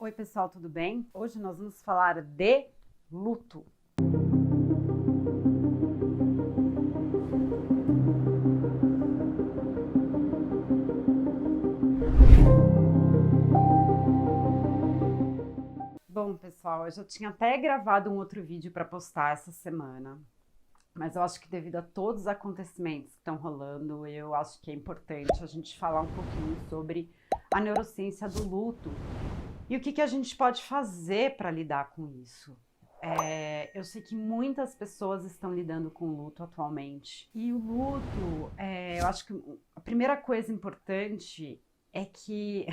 Oi pessoal, tudo bem? Hoje nós vamos falar de luto. Bom pessoal, eu já tinha até gravado um outro vídeo para postar essa semana, mas eu acho que devido a todos os acontecimentos que estão rolando, eu acho que é importante a gente falar um pouquinho sobre a neurociência do luto e o que a gente pode fazer para lidar com isso. Eu sei que muitas pessoas estão lidando com o luto atualmente. E o luto, eu acho que a primeira coisa importante é que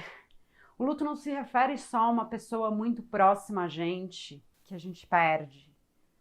o luto não se refere só a uma pessoa muito próxima a gente, que a gente perde,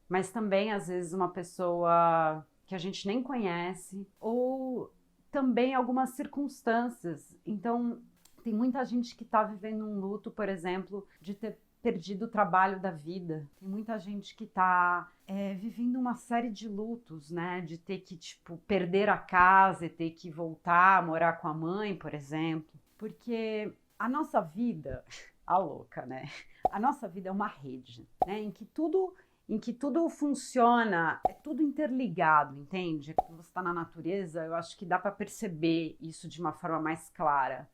mas também, às vezes, uma pessoa que a gente nem conhece, ou também algumas circunstâncias. Então, tem muita gente que está vivendo um luto, por exemplo, de ter perdido o trabalho da vida. Tem muita gente que está vivendo uma série de lutos, né? De ter que, perder a casa e ter que voltar a morar com a mãe, por exemplo. Porque a nossa vida, a louca, né? A nossa vida é uma rede, né? Em que tudo funciona, é tudo interligado, entende? Quando você está na natureza, eu acho que dá para perceber isso de uma forma mais clara.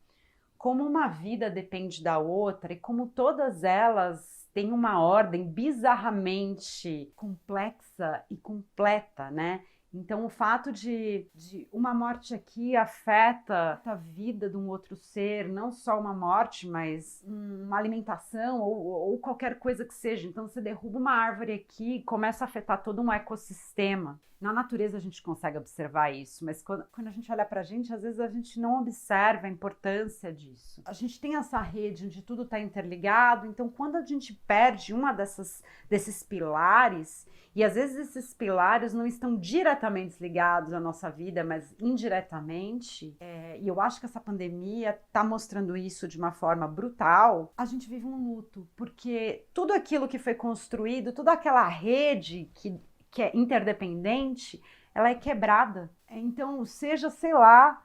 Como uma vida depende da outra e como todas elas têm uma ordem bizarramente complexa e completa, né? Então, o fato de uma morte aqui afeta a vida de um outro ser, não só uma morte, mas uma alimentação ou qualquer coisa que seja. Então, você derruba uma árvore aqui e começa a afetar todo um ecossistema. Na natureza a gente consegue observar isso, mas quando a gente olha pra gente, às vezes a gente não observa a importância disso. A gente tem essa rede onde tudo está interligado, então quando a gente perde uma desses pilares, e às vezes esses pilares não estão diretamente ligados à nossa vida, mas indiretamente, e eu acho que essa pandemia está mostrando isso de uma forma brutal, a gente vive um luto, porque tudo aquilo que foi construído, toda aquela rede que é interdependente, ela é quebrada. Então, seja, sei lá,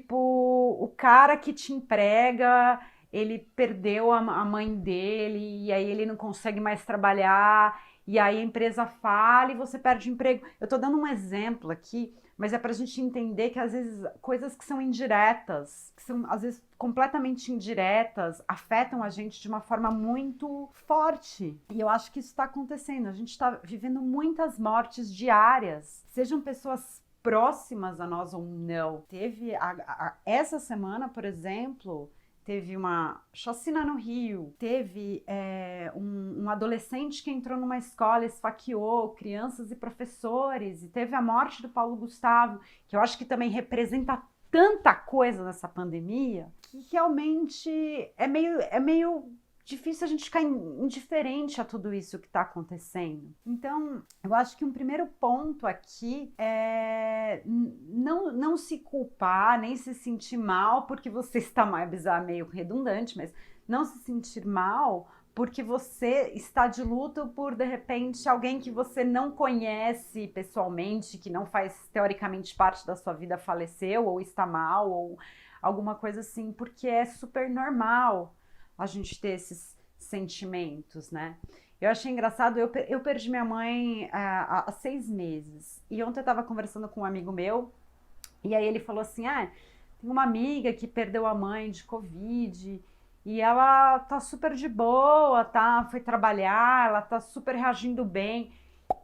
o cara que te emprega, ele perdeu a mãe dele, e aí ele não consegue mais trabalhar, e aí a empresa fala e você perde o emprego. Eu tô dando um exemplo aqui, mas é pra gente entender que às vezes coisas que são indiretas, que são às vezes completamente indiretas, afetam a gente de uma forma muito forte. E eu acho que isso está acontecendo. A gente está vivendo muitas mortes diárias, sejam pessoas próximas a nós ou não. Teve essa semana, por exemplo, teve uma chacina no Rio, teve um adolescente que entrou numa escola, esfaqueou crianças e professores, e teve a morte do Paulo Gustavo, que eu acho que também representa tanta coisa nessa pandemia, que realmente é meio difícil a gente ficar indiferente a tudo isso que está acontecendo. Então, eu acho que um primeiro ponto aqui é não se culpar, nem se sentir mal porque você está mais, meio redundante, mas não se sentir mal porque você está de luto por, de repente, alguém que você não conhece pessoalmente, que não faz, teoricamente, parte da sua vida, faleceu, ou está mal, ou alguma coisa assim, porque é super normal a gente ter esses sentimentos, né? Eu achei engraçado, eu perdi minha mãe há 6 meses, e ontem eu estava conversando com um amigo meu, e aí ele falou assim, tem uma amiga que perdeu a mãe de Covid, e ela tá super de boa, tá? Foi trabalhar, ela tá super reagindo bem.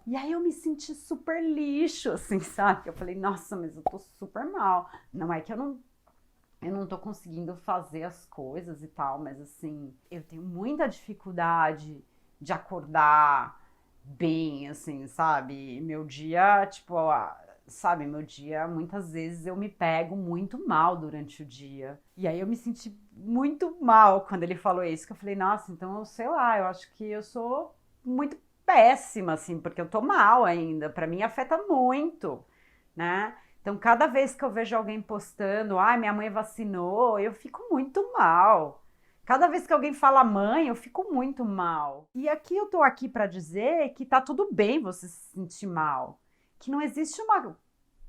E aí eu me senti super lixo, assim, sabe? Eu falei, nossa, mas eu tô super mal. Não é que eu não tô conseguindo fazer as coisas e tal, mas assim, eu tenho muita dificuldade de acordar bem, assim, sabe? Meu dia, meu dia, muitas vezes eu me pego muito mal durante o dia. E aí eu me senti muito mal quando ele falou isso, que eu falei, nossa, então, sei lá, eu acho que eu sou muito péssima, assim, porque eu tô mal ainda. Pra mim afeta muito, né? Então, cada vez que eu vejo alguém postando, minha mãe vacinou, eu fico muito mal. Cada vez que alguém fala mãe, eu fico muito mal. E aqui eu tô aqui para dizer que tá tudo bem você se sentir mal. Que não existe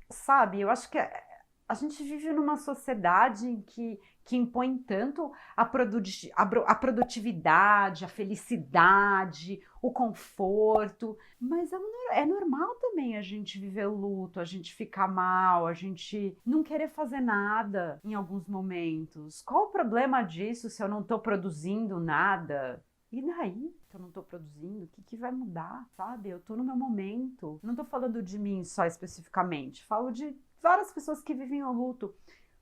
sabe, eu acho que a gente vive numa sociedade em que que impõem tanto a produtividade, a felicidade, o conforto. Mas é normal também a gente viver o luto, a gente ficar mal, a gente não querer fazer nada em alguns momentos. Qual o problema disso se eu não estou produzindo nada? E daí que eu não tô produzindo? O que vai mudar, sabe? Eu tô no meu momento. Não tô falando de mim só especificamente. Falo de várias pessoas que vivem o luto.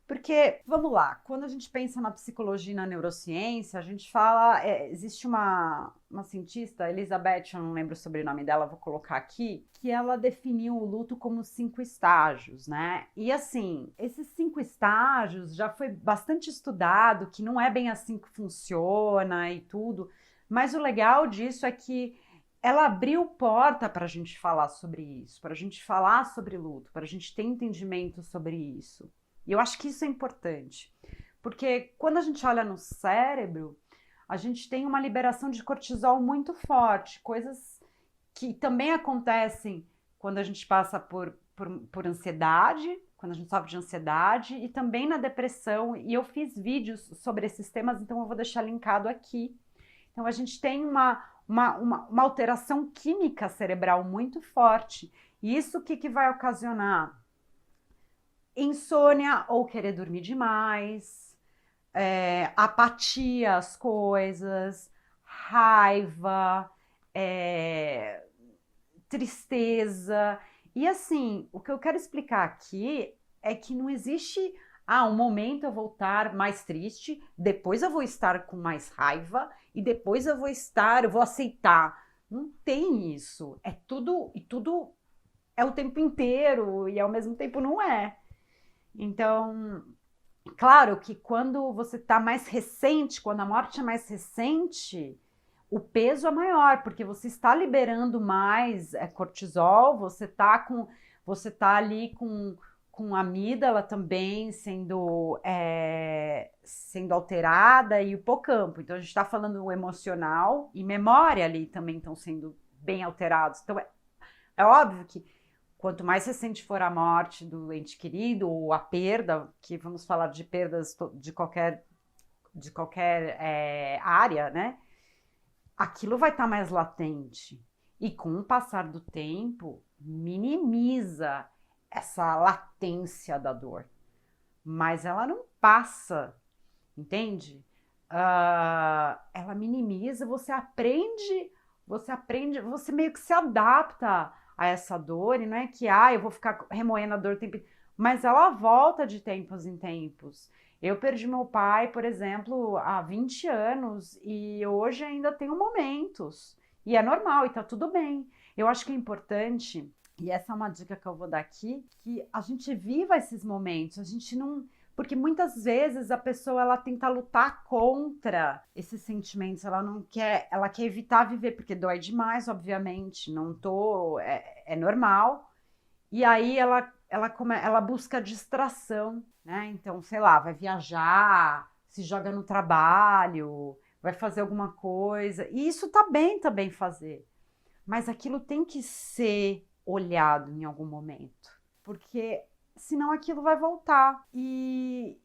Porque, vamos lá, quando a gente pensa na psicologia e na neurociência, a gente fala... existe uma cientista, Elizabeth, eu não lembro o sobrenome dela, vou colocar aqui, que ela definiu o luto como 5 estágios, né? E assim, esses 5 estágios já foi bastante estudado, que não é bem assim que funciona e tudo. Mas o legal disso é que ela abriu porta para a gente falar sobre isso, para a gente falar sobre luto, para a gente ter entendimento sobre isso. E eu acho que isso é importante, porque quando a gente olha no cérebro, a gente tem uma liberação de cortisol muito forte, coisas que também acontecem quando a gente passa por ansiedade, quando a gente sofre de ansiedade e também na depressão. E eu fiz vídeos sobre esses temas, então eu vou deixar linkado aqui. Então, a gente tem uma alteração química cerebral muito forte. E isso o que vai ocasionar? Insônia ou querer dormir demais, apatia às coisas, raiva, tristeza. E assim, o que eu quero explicar aqui é que não existe... um momento eu vou estar mais triste, depois eu vou estar com mais raiva e depois eu vou aceitar. Não tem isso. É tudo, e tudo é o tempo inteiro e ao mesmo tempo não é. Então, claro que quando você está mais recente, quando a morte é mais recente, o peso é maior, porque você está liberando mais cortisol, você tá ali com a amígdala também sendo alterada e o hipocampo. Então, a gente está falando o emocional e memória ali também estão sendo bem alterados. Então, é óbvio que quanto mais recente for a morte do ente querido ou a perda, que vamos falar de perdas de qualquer área, né? Aquilo vai estar mais latente. E com o passar do tempo, minimiza essa latência da dor. Mas ela não passa, entende? Ela minimiza, você meio que se adapta a essa dor, e não é que eu vou ficar remoendo a dor o tempo inteiro, mas ela volta de tempos em tempos. Eu perdi meu pai, por exemplo, há 20 anos e hoje ainda tenho momentos. E é normal e tá tudo bem. Eu acho que é importante, e essa é uma dica que eu vou dar aqui, que a gente viva esses momentos, a gente não... Porque muitas vezes a pessoa ela tenta lutar contra esses sentimentos, ela quer evitar viver, porque dói demais, obviamente, é normal. E aí ela busca distração, né? Então, sei lá, vai viajar, se joga no trabalho, vai fazer alguma coisa. E isso tá bem também fazer. Mas aquilo tem que ser olhado em algum momento, porque senão aquilo vai voltar. E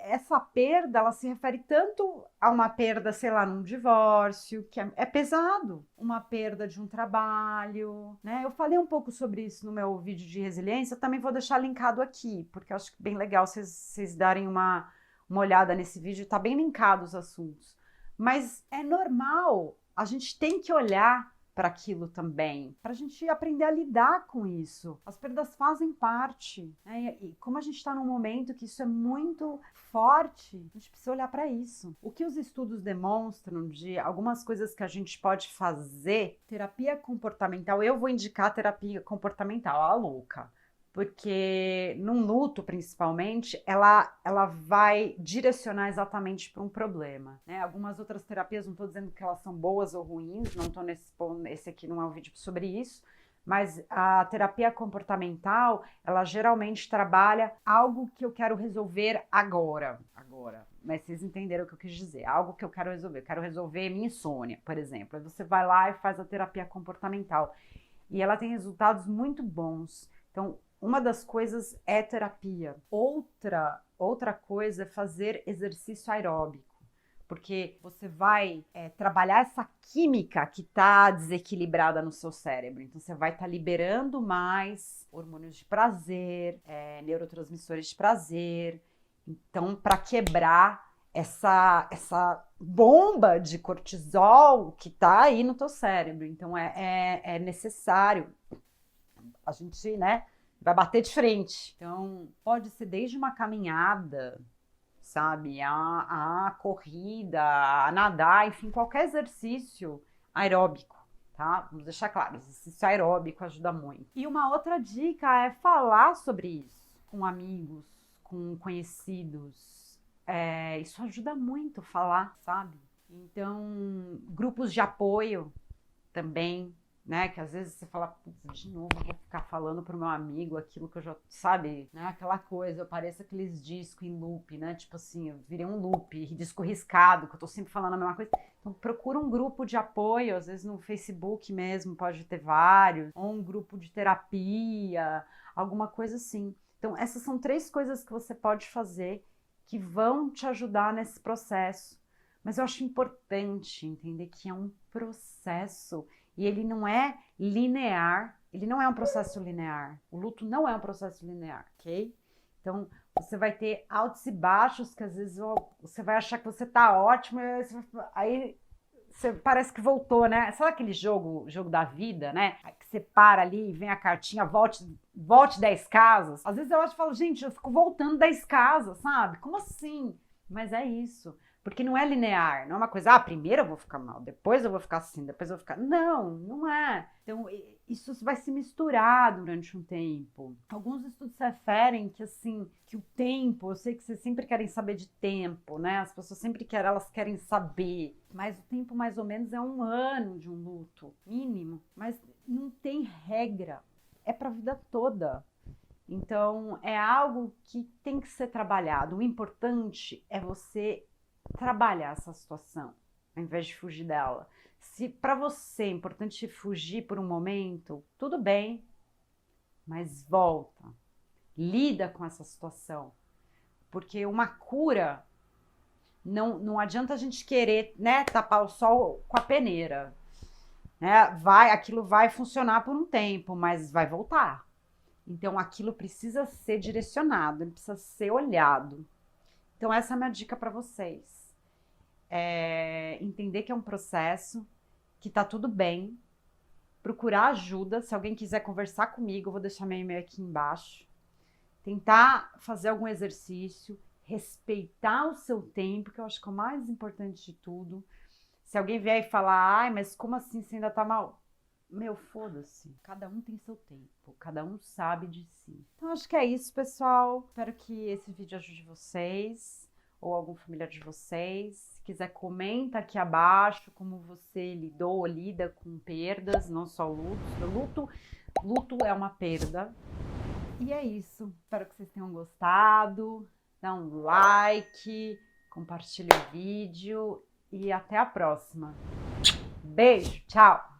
essa perda, ela se refere tanto a uma perda, sei lá, num divórcio, que é pesado, uma perda de um trabalho, né? Eu falei um pouco sobre isso no meu vídeo de resiliência, eu também vou deixar linkado aqui, porque eu acho que é bem legal vocês darem uma olhada nesse vídeo, tá bem linkado os assuntos. Mas é normal, a gente tem que olhar para aquilo também, para a gente aprender a lidar com isso. As perdas fazem parte, né? E como a gente está num momento que isso é muito forte, a gente precisa olhar para isso. O que os estudos demonstram de algumas coisas que a gente pode fazer, terapia comportamental, eu vou indicar terapia comportamental, a louca. Porque num luto, principalmente, ela vai direcionar exatamente para um problema, né? Algumas outras terapias, não estou dizendo que elas são boas ou ruins, não estou esse aqui não é um vídeo sobre isso, mas a terapia comportamental, ela geralmente trabalha algo que eu quero resolver agora. Mas vocês entenderam o que eu quis dizer, algo que eu quero resolver minha insônia, por exemplo. Aí você vai lá e faz a terapia comportamental, e ela tem resultados muito bons. Então, uma das coisas é terapia. Outra Outra coisa é fazer exercício aeróbico, porque você vai trabalhar essa química que está desequilibrada no seu cérebro. Então, você vai estar liberando mais hormônios de prazer, neurotransmissores de prazer. Então, para quebrar essa bomba de cortisol que está aí no teu cérebro. Então, é necessário. A gente, vai bater de frente. Então, pode ser desde uma caminhada, sabe, a corrida, a nadar, enfim, qualquer exercício aeróbico, tá? Vamos deixar claro, exercício aeróbico ajuda muito. E uma outra dica é falar sobre isso com amigos, com conhecidos. Isso ajuda muito falar, sabe? Então, grupos de apoio também, né? Que às vezes você fala, putz, de novo, eu vou ficar falando pro meu amigo aquilo que eu já, sabe, né? Aquela coisa, eu pareço aqueles discos em loop, né? Tipo assim, eu virei um loop, disco riscado, que eu tô sempre falando a mesma coisa. Então, procura um grupo de apoio, às vezes no Facebook mesmo, pode ter vários, ou um grupo de terapia, alguma coisa assim. Então, essas são 3 coisas que você pode fazer que vão te ajudar nesse processo. Mas eu acho importante entender que é um processo e ele não é linear, ele não é um processo linear. O luto não é um processo linear, ok? Então, você vai ter altos e baixos, que às vezes você vai achar que você tá ótimo, aí você parece que voltou, né? Sabe aquele jogo da vida, né? Que você para ali e vem a cartinha, volte 10 casas. Às vezes eu falo, gente, eu fico voltando 10 casas, sabe? Como assim? Mas é isso. Porque não é linear, não é uma coisa, primeiro eu vou ficar mal, depois eu vou ficar assim, depois eu vou ficar... Não, não é. Então, isso vai se misturar durante um tempo. Alguns estudos referem que, assim, que o tempo, eu sei que vocês sempre querem saber de tempo, né? As pessoas sempre querem saber. Mas o tempo, mais ou menos, é 1 ano de um luto, mínimo. Mas não tem regra. É pra vida toda. Então, é algo que tem que ser trabalhado. O importante é você trabalhar essa situação, ao invés de fugir dela. Se para você é importante fugir por um momento, tudo bem, mas volta, lida com essa situação, porque uma cura, não adianta a gente querer, né, tapar o sol com a peneira, né? Aquilo vai funcionar por um tempo, mas vai voltar. Então aquilo precisa ser direcionado, ele precisa ser olhado. Então essa é a minha dica para vocês. Entender que é um processo, que tá tudo bem, procurar ajuda, se alguém quiser conversar comigo, eu vou deixar meu e-mail aqui embaixo, tentar fazer algum exercício, respeitar o seu tempo, que eu acho que é o mais importante de tudo. Se alguém vier e falar, mas como assim você ainda tá mal? Meu, foda-se, cada um tem seu tempo, cada um sabe de si. Então acho que é isso, pessoal, espero que esse vídeo ajude vocês, ou algum familiar de vocês. Se quiser, comenta aqui abaixo como você lidou ou lida com perdas, não só luto. Luto é uma perda. E é isso. Espero que vocês tenham gostado. Dá um like, compartilhe o vídeo e até a próxima. Beijo, tchau!